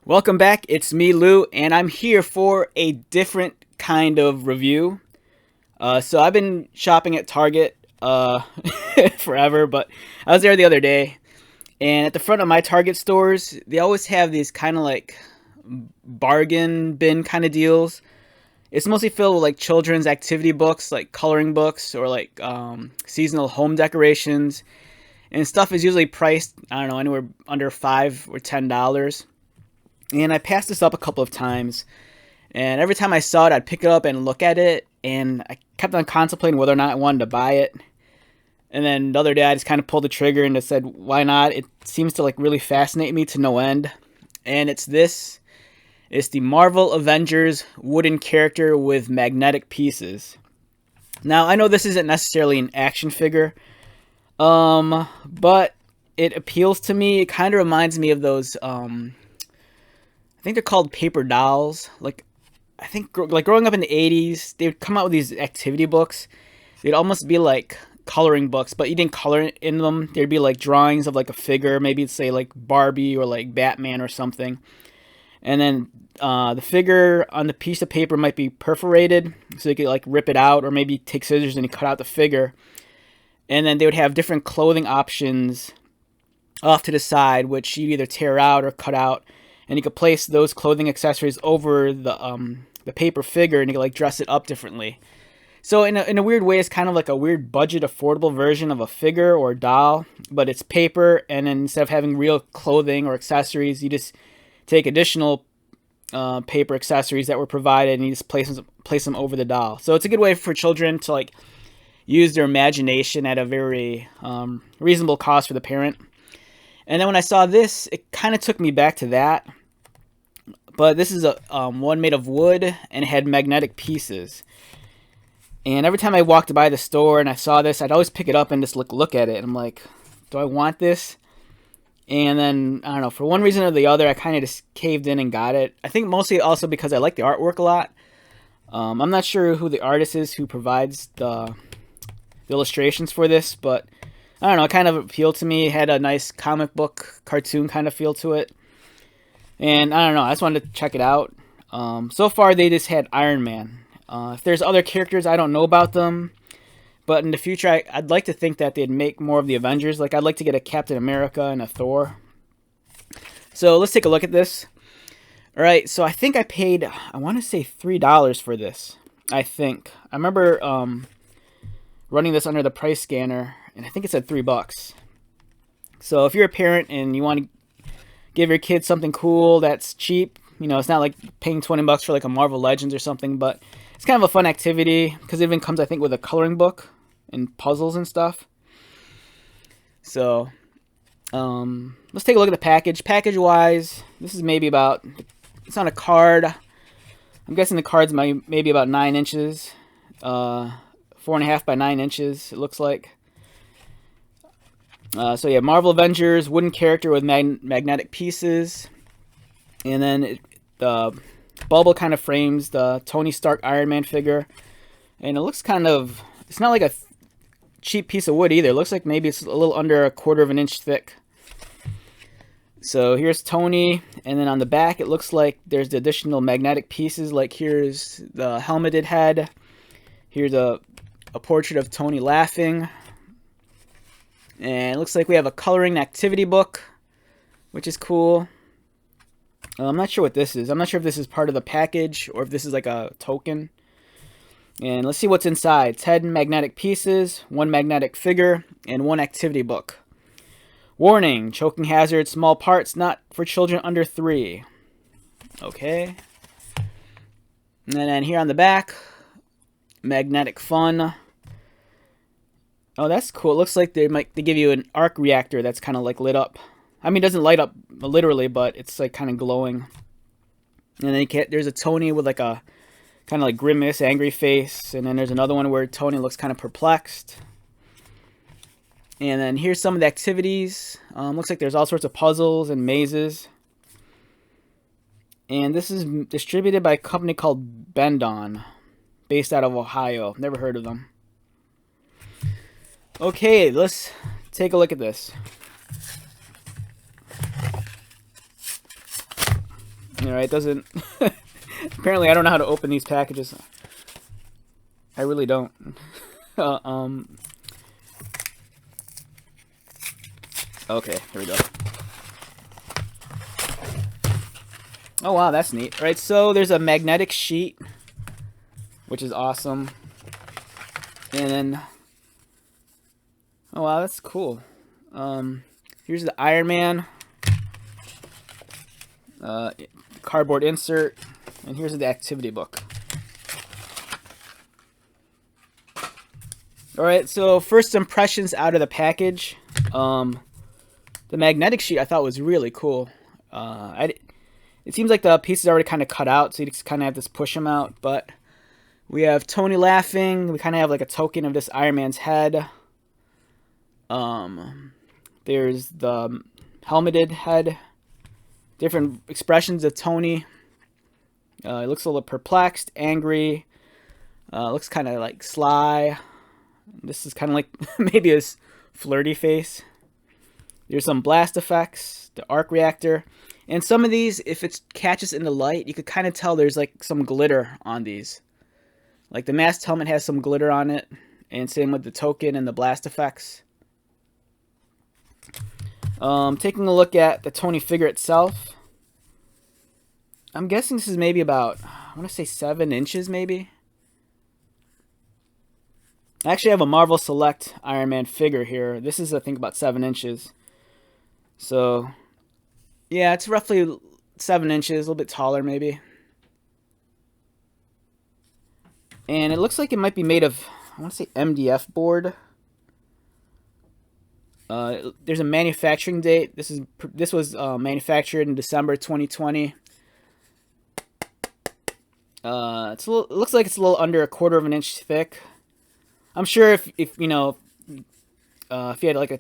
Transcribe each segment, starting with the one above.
Welcome back, it's me Lou, and I'm here for a different kind of review. So I've been shopping at Target forever, but I was there the other day, and at the front of my Target stores, they always have these kind of like bargain bin kind of deals. It's mostly filled with like children's activity books, like coloring books, or like seasonal home decorations, and stuff is usually priced, I don't know, anywhere under $5 or $10. And I passed this up a couple of times, and every time I saw it, I'd pick it up and look at it, and I kept on contemplating whether or not I wanted to buy it. And then the other day, I just kind of pulled the trigger and just said, why not? It seems to like really fascinate me to no end. And it's this. It's the Marvel Avengers wooden character with magnetic pieces. Now, I know this isn't necessarily an action figure, but it appeals to me. It kind of reminds me of those, I think they're called paper dolls. Like, I think like growing up in the 80s, they would come out with these activity books. They'd almost be like coloring books, but you didn't color in them. There'd be like drawings of like a figure, maybe say like Barbie or like Batman or something. And then the figure on the piece of paper might be perforated, so you could like rip it out, or maybe take scissors and you cut out the figure. And then they would have different clothing options off to the side, which you either tear out or cut out. And you could place those clothing accessories over the paper figure, and you could like dress it up differently. So in a weird way, it's kind of like a weird budget affordable version of a figure or a doll, but it's paper, and then instead of having real clothing or accessories, you just take additional paper accessories that were provided, and you just place them over the doll. So it's a good way for children to like use their imagination at a very reasonable cost for the parent. And then when I saw this, it kind of took me back to that. But this is a one made of wood, and it had magnetic pieces. And every time I walked by the store and I saw this, I'd always pick it up and just look at it. And I'm like, do I want this? And then, I don't know, for one reason or the other, I kind of just caved in and got it. I think mostly also because I like the artwork a lot. I'm not sure who the artist is who provides the illustrations for this, but I don't know, it kind of appealed to me. It had a nice comic book cartoon kind of feel to it. And I don't know, I just wanted to check it out. So far, they just had Iron Man. If there's other characters, I don't know about them. But in the future, I'd like to think that they'd make more of the Avengers. Like, I'd like to get a Captain America and a Thor. So let's take a look at this. All right, so I think I paid, I want to say $3 for this. I think. I remember running this under the price scanner, and I think it said $3. So if you're a parent and you want to give your kids something cool that's cheap, you know, it's not like paying $20 for like a Marvel Legends or something, but it's kind of a fun activity because it even comes, I think, with a coloring book and puzzles and stuff. So let's take a look at the package. Package-wise, this is maybe about, it's on a card. I'm guessing the card's maybe about 9 inches. 4.5 by 9 inches, it looks like. So yeah, Marvel Avengers, wooden character with magnetic pieces. And then the bubble kind of frames the Tony Stark Iron Man figure. And it looks kind of, it's not like a cheap piece of wood either. It looks like maybe it's a little under 1/4 of an inch thick. So here's Tony, and then on the back it looks like there's the additional magnetic pieces. Like here's the helmeted head. Here's a portrait of Tony laughing. And it looks like we have a coloring activity book, which is cool. I'm not sure what this is. I'm not sure if this is part of the package or if this is like a token. And let's see what's inside. 10 magnetic pieces, 1 magnetic figure, and 1 activity book. Warning, choking hazard, small parts, not for children under 3. Okay. And then here on the back, magnetic fun. Oh, that's cool. It looks like they give you an arc reactor that's kind of like lit up. I mean, it doesn't light up literally, but it's like kind of glowing. And then there's a Tony with like a kind of like grimace, angry face. And then there's another one where Tony looks kind of perplexed. And then here's some of the activities. Looks like there's all sorts of puzzles and mazes. And this is distributed by a company called Bendon, based out of Ohio. Never heard of them. Okay, let's take a look at this. Alright, doesn't... Apparently I don't know how to open these packages. I really don't. Okay, here we go. Oh wow, that's neat. Alright, so there's a magnetic sheet, which is awesome. And then... Oh wow, that's cool. Here's the Iron Man. Cardboard insert. And here's the activity book. Alright, so first impressions out of the package. The magnetic sheet I thought was really cool. It seems like the piece is already kind of cut out, so you just kind of have to push them out. But we have Tony laughing. We kind of have like a token of this Iron Man's head. There's the helmeted head. Different expressions of Tony. He looks a little perplexed, angry. Looks kind of like sly. This is kind of like maybe his flirty face. There's some blast effects, the arc reactor. And some of these, if it catches in the light, you could kind of tell there's like some glitter on these. Like the masked helmet has some glitter on it. And same with the token and the blast effects. Taking a look at the Tony figure itself. I'm guessing this is maybe about, I want to say 7 inches maybe. I actually have a Marvel Select Iron Man figure here. This is, I think, about 7 inches. So, yeah, it's roughly 7 inches, a little bit taller maybe. And it looks like it might be made of, I want to say MDF board. There's a manufacturing date. This was manufactured in December 2020. It looks like it's a little under 1/4 of an inch thick. I'm sure if you know, if you had like a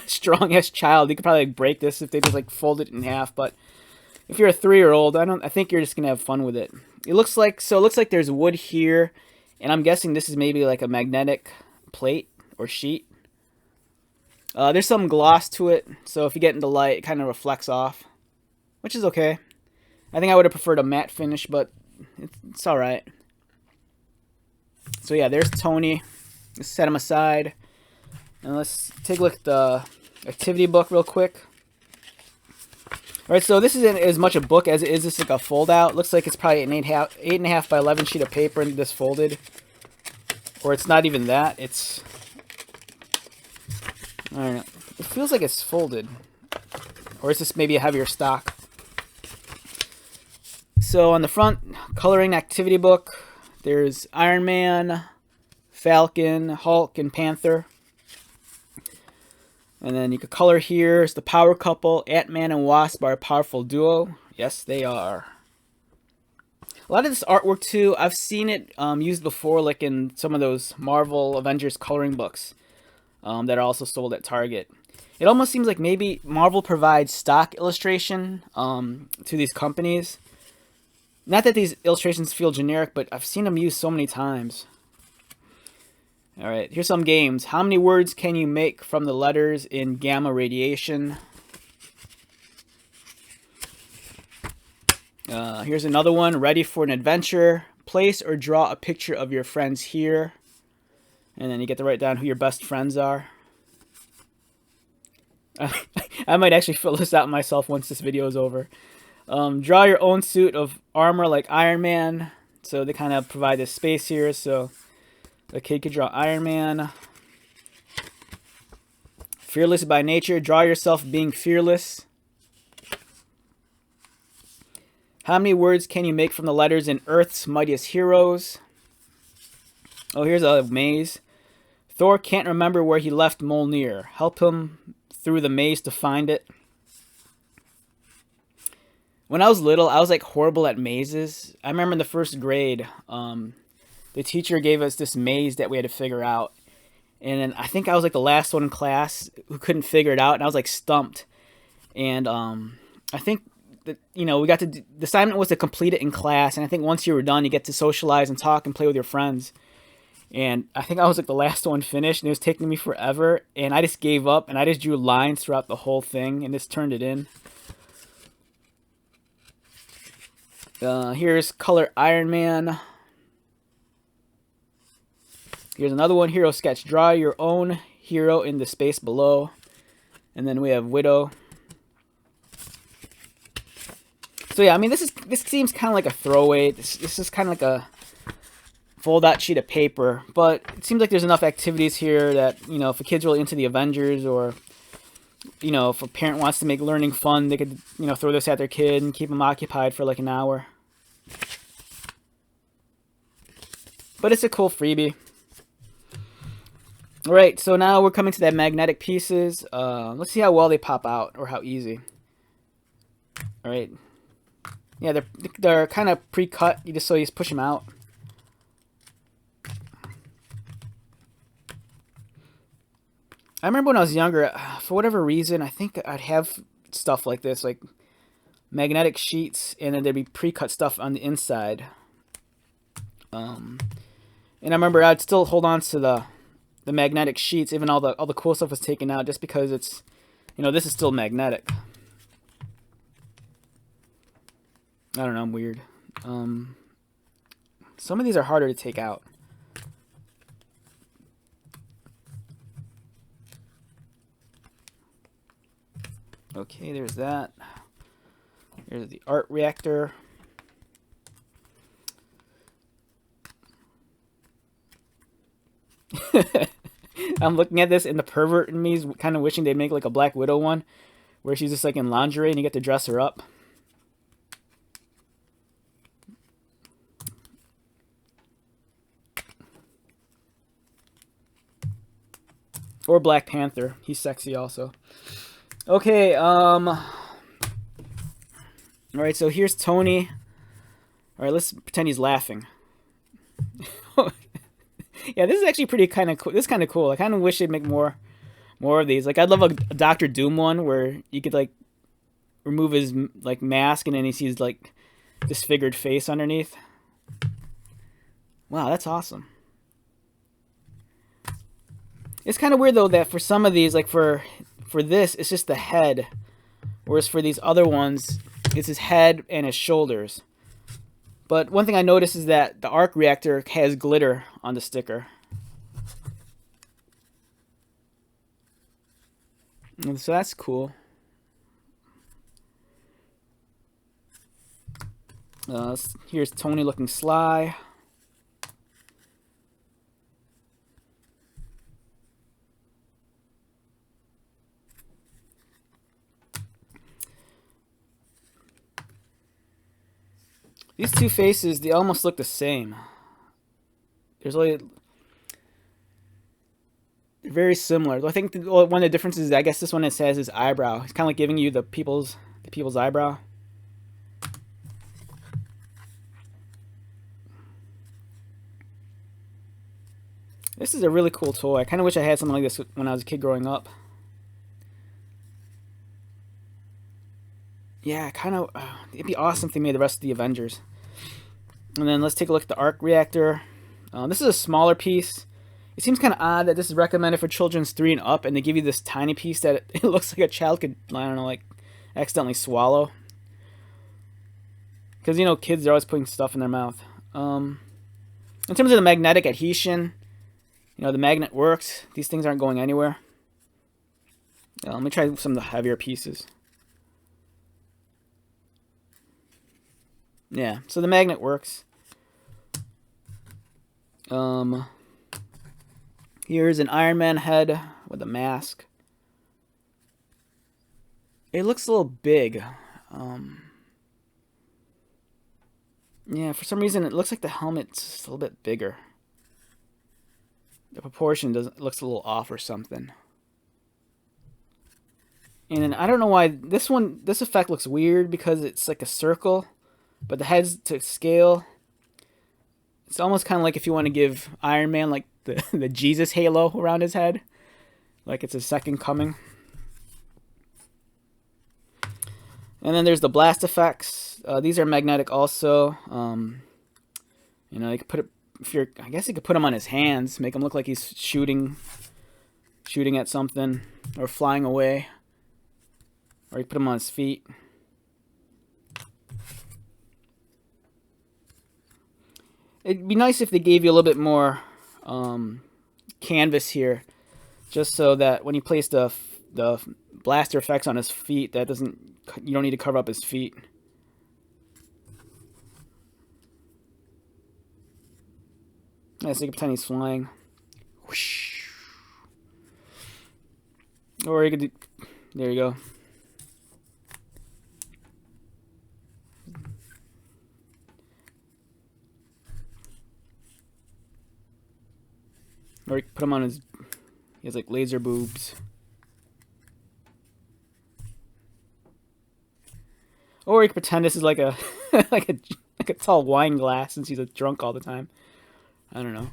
strong ass child, you could probably like break this if they just like fold it in half. But if you're a 3-year-old, I think you're just gonna have fun with it. It looks like there's wood here, and I'm guessing this is maybe like a magnetic plate or sheet. There's some gloss to it, so if you get into light, it kind of reflects off, which is okay. I think I would have preferred a matte finish, but it's all right. So yeah, there's Tony. Let's set him aside, and let's take a look at the activity book real quick. All right, so this isn't as much a book as it is just like a fold out. Looks like it's probably an 8.5 by 11 sheet of paper and this folded, or it's not even that. It's, I don't know. It feels like it's folded, or is this maybe a heavier stock? So on the front, coloring activity book, there's Iron Man, Falcon, Hulk, and Panther. And then you could color here. It's the power couple. Ant-Man and Wasp are a powerful duo. Yes, they are. A lot of this artwork, too, I've seen it used before, like in some of those Marvel Avengers coloring books that are also sold at Target. It almost seems like maybe Marvel provides stock illustration to these companies. Not that these illustrations feel generic, but I've seen them used so many times. Alright, here's some games. How many words can you make from the letters in gamma radiation? Here's another one. Ready for an adventure. Place or draw a picture of your friends here. And then you get to write down who your best friends are. I might actually fill this out myself once this video is over. Draw your own suit of armor like Iron Man. So they kind of provide this space here, so the kid could draw Iron Man. Fearless by nature. Draw yourself being fearless. How many words can you make from the letters in Earth's Mightiest Heroes? Oh, here's a maze. Thor can't remember where he left Mjolnir. Help him through the maze to find it. When I was little, I was like horrible at mazes. I remember in the first grade, the teacher gave us this maze that we had to figure out. And then I think I was like the last one in class who couldn't figure it out. And I was like stumped. And I think that, you know, the assignment was to complete it in class. And I think once you were done, you get to socialize and talk and play with your friends. And I think I was like the last one finished. And it was taking me forever. And I just gave up. And I just drew lines throughout the whole thing. And just turned it in. Here's Color Iron Man. Here's another one, Hero Sketch. Draw your own hero in the space below. And then we have Widow. So yeah, I mean, this seems kind of like a throwaway. This is kind of like a fold-out sheet of paper, but it seems like there's enough activities here that, you know, if a kid's really into the Avengers, or, you know, if a parent wants to make learning fun, they could, you know, throw this at their kid and keep them occupied for like an hour. But it's a cool freebie. Alright, so now we're coming to that magnetic pieces. Let's see how well they pop out, or how easy. Alright. Yeah, they're kind of pre-cut. You just push them out. I remember when I was younger, for whatever reason, I think I'd have stuff like this, like magnetic sheets, and then there'd be pre-cut stuff on the inside. And I remember I'd still hold on to the magnetic sheets, even all the cool stuff was taken out, just because it's, you know, this is still magnetic. I don't know, I'm weird. Some of these are harder to take out. Okay, there's that. Here's the art reactor. I'm looking at this, and the pervert in me is kind of wishing they'd make like a Black Widow one, where she's just like in lingerie and you get to dress her up. Or Black Panther. He's sexy also. Okay, alright, so here's Tony. Alright, let's pretend he's laughing. Yeah, this is actually pretty kind of cool. This is kind of cool. I kind of wish they'd make more of these. Like, I'd love a Doctor Doom one where you could like remove his like mask, and then he sees like disfigured face underneath. Wow, that's awesome. It's kind of weird though that for some of these, like for this, it's just the head, whereas for these other ones, it's his head and his shoulders. But one thing I noticed is that the arc reactor has glitter on the sticker. And so that's cool. Here's Tony looking sly. These two faces, they almost look the same. They're very similar. I think one of the differences is, I guess this one has his eyebrow. It's kind of like giving you the people's eyebrow. This is a really cool toy. I kind of wish I had something like this when I was a kid growing up. Yeah, kind of. It'd be awesome if they made the rest of the Avengers. And then let's take a look at the arc reactor. This is a smaller piece. It seems kind of odd that this is recommended for children's 3 and up, and they give you this tiny piece that it looks like a child could, I don't know, like accidentally swallow. Because, you know, kids are always putting stuff in their mouth. In terms of the magnetic adhesion, you know, the magnet works. These things aren't going anywhere. Let me try some of the heavier pieces. Yeah, so the magnet works. Here's an Iron Man head with a mask. It looks a little big. Yeah, for some reason it looks like the helmet's just a little bit bigger. The proportion looks a little off or something. And then I don't know why this effect looks weird, because it's like a circle, but the head's to scale. It's almost kind of like if you want to give Iron Man like the Jesus halo around his head, like it's a second coming. And then there's the blast effects. These are magnetic also. You know, you could put it, I guess you could put him on his hands, make him look like he's shooting at something, or flying away. Or you put him on his feet. It'd be nice if they gave you a little bit more canvas here, just so that when you place the blaster effects on his feet, you don't need to cover up his feet. Yeah, so you can pretend he's flying. Whoosh. Or you could do, there you go. Or you could put him on he has like laser boobs. Or you could pretend this is like a like a tall wine glass, since he's a drunk all the time. I don't know.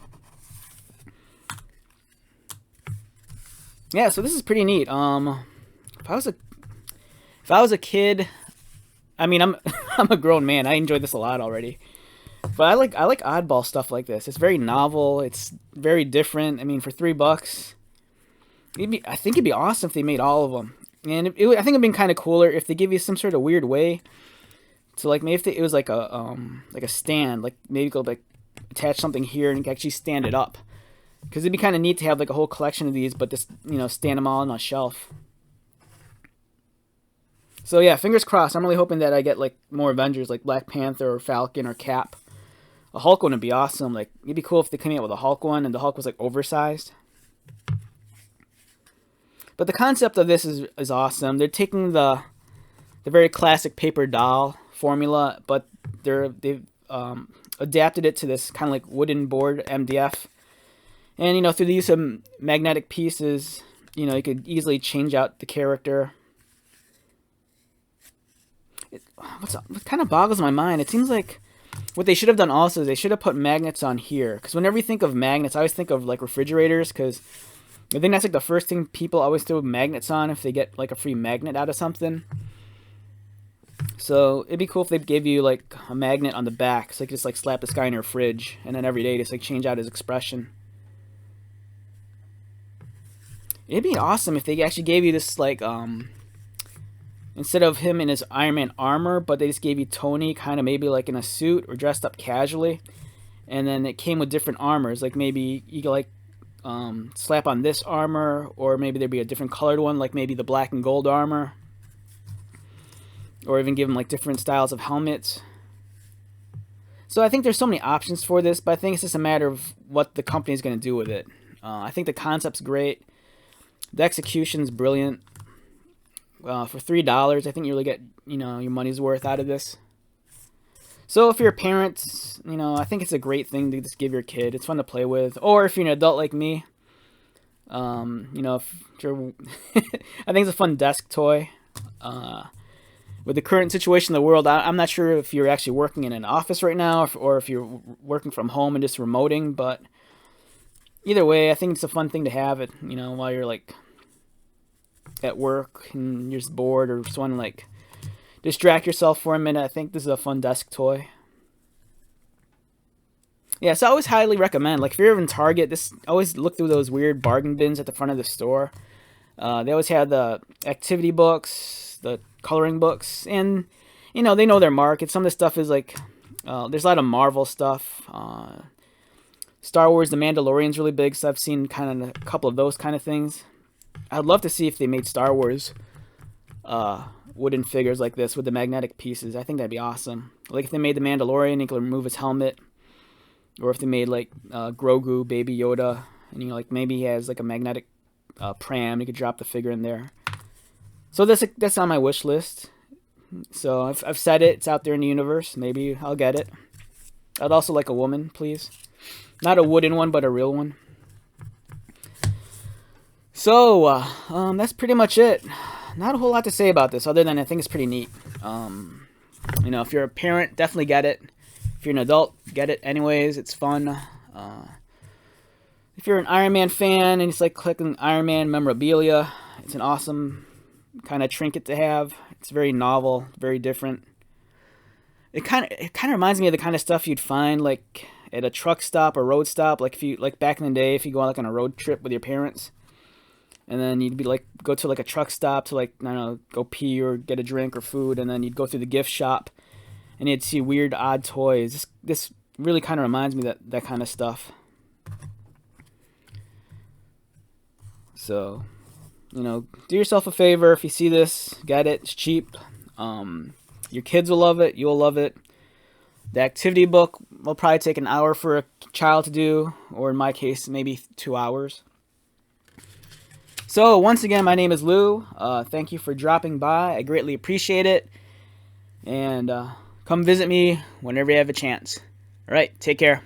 Yeah, so this is pretty neat. If I was a kid, I mean, I'm I'm a grown man. I enjoyed this a lot already. But I like oddball stuff like this. It's very novel. It's very different. I mean, for $3, I think it'd be awesome if they made all of them. And I think it'd been kind of cooler if they give you some sort of weird way to, like, maybe if it was like a stand, like maybe go like attach something here and you can actually stand it up. Because it'd be kind of neat to have like a whole collection of these, but just, stand them all on a shelf. So yeah, fingers crossed. I'm really hoping that I get like more Avengers, like Black Panther or Falcon or Cap. A Hulk one would be awesome. Like, it'd be cool if they came out with a Hulk one and the Hulk was like oversized. But the concept of this is awesome. They're taking the very classic paper doll formula, but they've adapted it to this kind of like wooden board MDF. And through the use of magnetic pieces, you could easily change out the character. What kind of boggles my mind? It seems like what they should have done also is they should have put magnets on here. Because whenever you think of magnets, I always think of like refrigerators. Because I think that's like the first thing people always throw magnets on if they get like a free magnet out of something. So it'd be cool if they gave you like a magnet on the back, so you could just like slap this guy in your fridge, and then every day just like change out his expression. It'd be awesome if they actually gave you this like instead of him in his Iron Man armor, but they just gave you Tony kind of maybe like in a suit or dressed up casually, and then it came with different armors. Like maybe you could like slap on this armor, or maybe there'd be a different colored one, like maybe the black and gold armor, or even give them like different styles of helmets. So I think there's so many options for this, but I think it's just a matter of what the company's going to do with it. I think the concept's great. The execution's brilliant. For $3, I think you really get, your money's worth out of this. So if you're a parent, I think it's a great thing to just give your kid. It's fun to play with. Or if you're an adult like me, if you're I think it's a fun desk toy. With the current situation in the world, I'm not sure if you're actually working in an office right now, or if you're working from home and just remoting, but either way, I think it's a fun thing to have it, while you're like at work and you're just bored or just want to like distract yourself for a minute. I think this is a fun desk toy. Yeah, so I always highly recommend, like if you're in Target, always look through those weird bargain bins at the front of the store. They always have the activity books, the coloring books, and they know their market. Some of the stuff is like there's a lot of Marvel stuff. Star Wars, The Mandalorian's really big, so I've seen kind of a couple of those kind of things. I'd love to see if they made Star Wars wooden figures like this with the magnetic pieces. I think that'd be awesome. Like if they made the Mandalorian, you could remove his helmet, or if they made like Grogu, Baby Yoda, and like maybe he has like a magnetic pram, you could drop the figure in there. So that's on my wish list. So I've said it. It's out there in the universe. Maybe I'll get it. I'd also like a woman, please. Not a wooden one, but a real one. So that's pretty much it. Not a whole lot to say about this, other than I think it's pretty neat. If you're a parent, definitely get it. If you're an adult, get it anyways. It's fun. If you're an Iron Man fan and it's like collecting Iron Man memorabilia, it's an awesome kind of trinket to have. It's very novel, very different. It kind of reminds me of the kind of stuff you'd find like at a truck stop or road stop, like if you like back in the day, if you go on like on a road trip with your parents, and then you'd be like go to like a truck stop to like I don't know, go pee or get a drink or food, and then you'd go through the gift shop, and you'd see weird odd toys. This really kind of reminds me that kind of stuff. So, do yourself a favor. If you see this, get it. It's cheap. Your kids will love it. You'll love it. The activity book will probably take an hour for a child to do, or in my case, maybe 2 hours. So, once again, my name is Lou. Thank you for dropping by. I greatly appreciate it. And come visit me whenever you have a chance. All right, take care.